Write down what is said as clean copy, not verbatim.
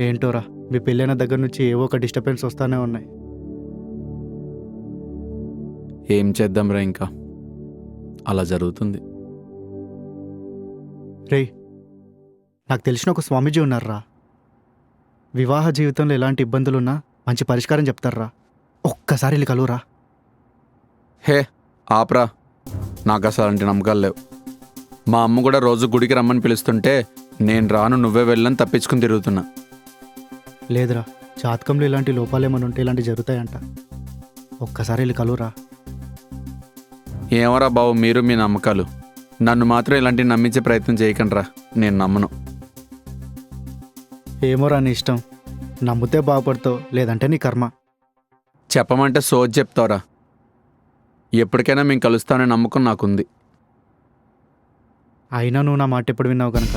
ఏంటోరా, మీ పెళ్ళైన దగ్గర నుంచి ఏవో ఒక డిస్టర్బెన్స్ వస్తూనే ఉన్నాయి. ఏం చేద్దాంరా, ఇంకా అలా జరుగుతుంది. రేయ్, నాకు తెలిసిన ఒక స్వామీజీ ఉన్నారురా. వివాహ జీవితంలో ఎలాంటి ఇబ్బందులున్నా మంచి పరిష్కారం చెప్తారురా. ఒక్కసారి వెళ్ళి కలువురా. హే ఆప్రా, నాకు అసలు అలాంటి నమ్మకాలు లేవు. మా అమ్మ కూడా రోజు గుడికి రమ్మని పిలుస్తుంటే నేను రాను, నువ్వే వెళ్ళని తప్పించుకుని తిరుగుతున్నా. లేదురా, జాతకంలో ఇలాంటి లోపాలేమని ఉంటే ఇలాంటివి జరుగుతాయంట. ఒక్కసారి వెళ్ళి కలువురా. ఏమరా బాబు, మీరు మీ నమ్మకాలు. నన్ను మాత్రం ఇలాంటివి నమ్మించే ప్రయత్నం చేయకండిరా, నేను నమ్మను. ఏమోరా నీ ఇష్టం. నమ్మితే బాగుపడతావు, లేదంటే నీ కర్మ. చెప్పమంటే సోజ్ చెప్తావురా. ఎప్పటికైనా మేము కలుస్తామనే నమ్మకం నాకుంది. అయినా నువ్వు నా మాట ఎప్పుడు విన్నావు కనుక